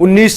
19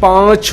5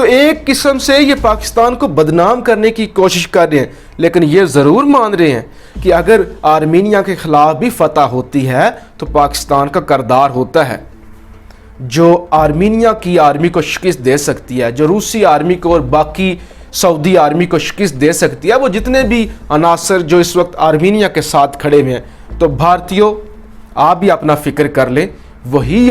تو ایک قسم سے یہ پاکستان کو بدنام کرنے کی کوشش کر رہے ہیں، لیکن یہ ضرور مان رہے ہیں کہ اگر آرمینیا کے خلاف بھی فتح ہوتی ہے تو پاکستان کا کردار ہوتا ہے، جو آرمینیا کی آرمی کو شکست دے سکتی ہے، جو روسی آرمی کو اور باقی سعودی آرمی کو شکست دے سکتی ہے، وہ جتنے بھی عناصر جو اس وقت آرمینیا کے ساتھ کھڑے ہوئے ہیں۔ تو بھارتیوں، آپ بھی اپنا فکر کر لیں، وہی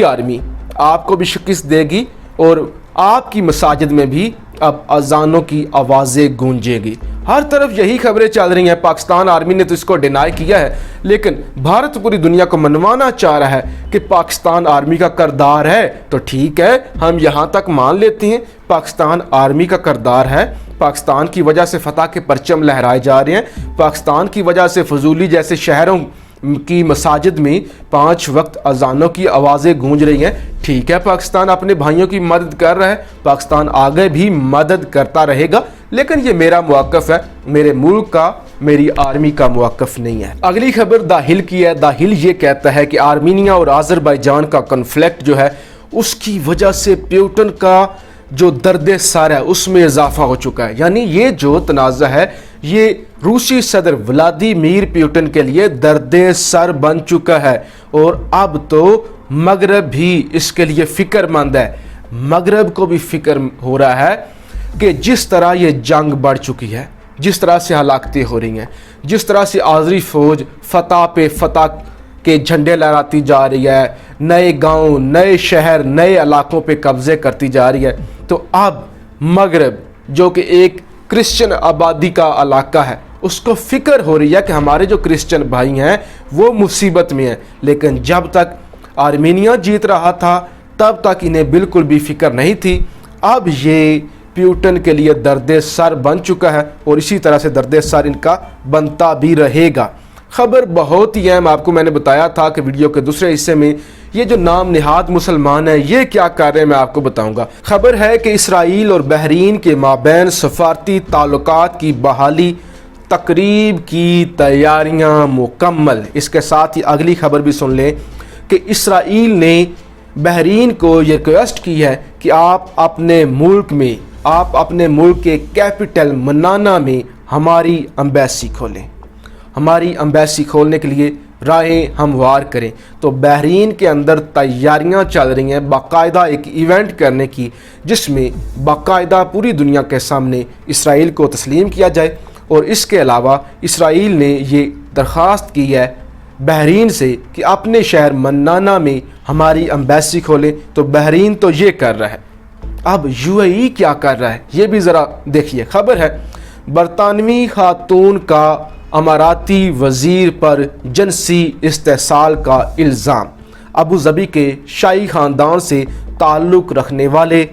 آرمی آپ کو بھی شکست دے گی، اور آپ کی مساجد میں بھی اب اذانوں کی آوازیں گونجے گی۔ ہر طرف یہی خبریں چل رہی ہیں۔ پاکستان آرمی نے تو اس کو ڈینائی کیا ہے، لیکن بھارت پوری دنیا کو منوانا چاہ رہا ہے کہ پاکستان آرمی کا کردار ہے تو ٹھیک ہے، ہم یہاں تک مان لیتے ہیں پاکستان آرمی کا کردار ہے، پاکستان کی وجہ سے فتح کے پرچم لہرائے جا رہے ہیں، پاکستان کی وجہ سے فضولی جیسے شہروں کی مساجد میں 5 وقت اذانوں کی آوازیں گونج رہی ہیں۔ ٹھیک ہے، پاکستان اپنے بھائیوں کی مدد کر رہا ہے، پاکستان آگے بھی مدد کرتا رہے گا، لیکن یہ میرا موقف ہے، میرے ملک کا، میری آرمی کا موقف نہیں ہے۔ اگلی خبر دا ہل کی ہے۔ دا ہل یہ کہتا ہے کہ آرمینیا اور آذربائیجان کا کنفلکٹ جو ہے اس کی وجہ سے پیوٹن کا جو درد سر ہے اس میں اضافہ ہو چکا ہے، یعنی یہ جو تنازع ہے یہ روسی صدر ولادیمیر پیوٹن کے لیے درد سر بن چکا ہے، اور اب تو مغرب بھی اس کے لیے فکر مند ہے۔ مغرب کو بھی فکر ہو رہا ہے کہ جس طرح یہ جنگ بڑھ چکی ہے، جس طرح سے ہلاکتیں ہو رہی ہیں، جس طرح سے آذری فوج فتح پہ فتح کے جھنڈے لہراتی جا رہی ہے، نئے گاؤں، نئے شہر، نئے علاقوں پہ قبضے کرتی جا رہی ہے، تو اب مغرب جو کہ ایک کرسچن آبادی کا علاقہ ہے اس کو فکر ہو رہی ہے کہ ہمارے جو کرسچن بھائی ہیں وہ مصیبت میں ہیں، لیکن جب تک آرمینیا جیت رہا تھا تب تک انہیں بالکل بھی فکر نہیں تھی۔ اب یہ پیوٹن کے لیے درد سر بن چکا ہے، اور اسی طرح سے درد سر ان کا بنتا بھی رہے گا۔ خبر بہت ہی اہم، آپ کو میں نے بتایا تھا کہ ویڈیو کے دوسرے حصے میں یہ جو نام نہاد مسلمان ہیں یہ کیا کر رہے ہیں میں آپ کو بتاؤں گا۔ خبر ہے کہ اسرائیل اور بحرین کے مابین سفارتی تعلقات کی بحالی تقریب کی تیاریاں مکمل۔ اس کے ساتھ ہی اگلی خبر بھی سن لیں کہ اسرائیل نے بحرین کو یہ ریکویسٹ کی ہے کہ آپ اپنے ملک کے کیپٹل منانا میں ہماری امبیسی کھولیں، ہماری امبیسی کھولنے کے لیے راہیں ہموار کریں۔ تو بحرین کے اندر تیاریاں چل رہی ہیں باقاعدہ ایک ایونٹ کرنے کی، جس میں باقاعدہ پوری دنیا کے سامنے اسرائیل کو تسلیم کیا جائے، اور اس کے علاوہ اسرائیل نے یہ درخواست کی ہے بحرین سے کہ اپنے شہر منانا میں ہماری امبیسی کھولیں۔ تو بحرین تو یہ کر رہا ہے، اب یو اے ای کیا کر رہا ہے یہ بھی ذرا دیکھیے۔ خبر ہے برطانوی خاتون کا اماراتی وزیر پر جنسی استحصال کا الزام۔ ابوظبی کے شاہی خاندان سے تعلق رکھنے والے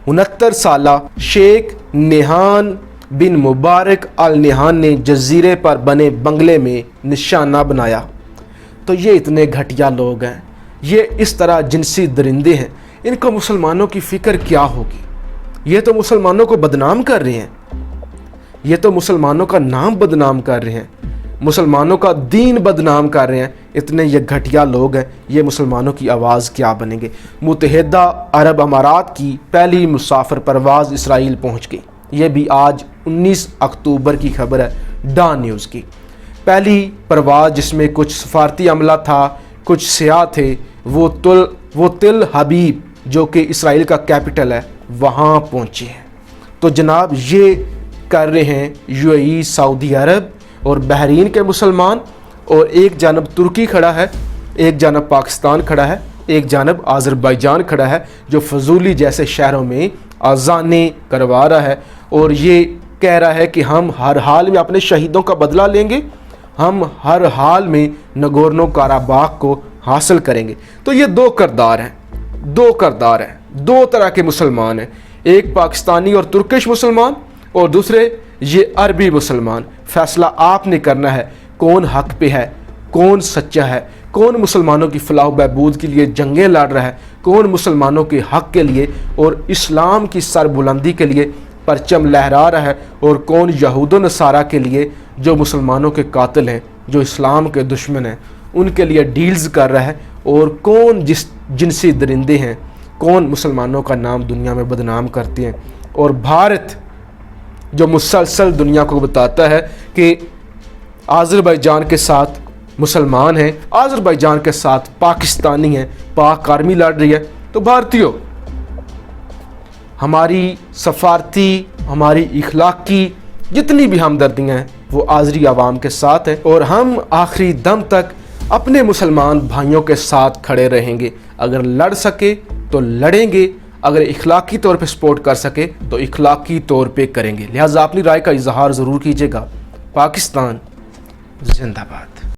69 سالہ شیخ نہان بن مبارک ال نہان نے جزیرے پر بنے بنگلے میں نشانہ بنایا۔ تو یہ اتنے گھٹیا لوگ ہیں، یہ اس طرح جنسی درندے ہیں، ان کو مسلمانوں کی فکر کیا ہوگی؟ یہ تو مسلمانوں کو بدنام کر رہے ہیں، یہ تو مسلمانوں کا نام بدنام کر رہے ہیں، مسلمانوں کا دین بدنام کر رہے ہیں۔ اتنے یہ گھٹیا لوگ ہیں، یہ مسلمانوں کی آواز کیا بنیں گے؟ متحدہ عرب امارات کی پہلی مسافر پرواز اسرائیل پہنچ گئی، یہ بھی آج 19 اکتوبر کی خبر ہے ڈان نیوز کی۔ پہلی پرواز جس میں کچھ سفارتی عملہ تھا، کچھ سیاح تھے، وہ تل حبیب جو کہ اسرائیل کا کیپٹل ہے وہاں پہنچے ہیں۔ تو جناب یہ کر رہے ہیں یو اے ای، سعودی عرب اور بحرین کے مسلمان، اور ایک جانب ترکی کھڑا ہے، ایک جانب پاکستان کھڑا ہے، ایک جانب آذربائیجان کھڑا ہے جو فضولی جیسے شہروں میں اذانیں کروا رہا ہے، اور یہ کہہ رہا ہے کہ ہم ہر حال میں اپنے شہیدوں کا بدلہ لیں گے، ہم ہر حال میں نگورنو کاراباخ کو حاصل کریں گے۔ تو یہ دو کردار ہیں، دو طرح کے مسلمان ہیں، ایک پاکستانی اور ترکش مسلمان، اور دوسرے یہ عربی مسلمان۔ فیصلہ آپ نے کرنا ہے کون حق پہ ہے، کون سچا ہے، کون مسلمانوں کی فلاح و بہبود کے لیے جنگیں لڑ رہا ہے، کون مسلمانوں کے حق کے لیے اور اسلام کی سربلندی کے لیے پرچم لہرا رہا ہے، اور کون یہود و نصارہ کے لیے جو مسلمانوں کے قاتل ہیں، جو اسلام کے دشمن ہیں، ان کے لیے ڈیلز کر رہا ہے، اور کون جنسی درندے ہیں کون مسلمانوں کا نام دنیا میں بدنام کرتے ہیں، اور بھارت جو مسلسل دنیا کو بتاتا ہے کہ آذربائیجان کے ساتھ مسلمان ہیں، آذربائیجان کے ساتھ پاکستانی ہیں، پاک آرمی لڑ رہی ہے، تو بھارتیوں ہماری سفارتی، ہماری اخلاقی جتنی بھی ہمدردیاں ہیں وہ آذری عوام کے ساتھ ہیں، اور ہم آخری دم تک اپنے مسلمان بھائیوں کے ساتھ کھڑے رہیں گے۔ اگر لڑ سکے تو لڑیں گے، اگر اخلاقی طور پہ سپورٹ کر سکے تو اخلاقی طور پہ کریں گے۔ لہٰذا اپنی رائے کا اظہار ضرور کیجیے گا۔ پاکستان زندہ باد۔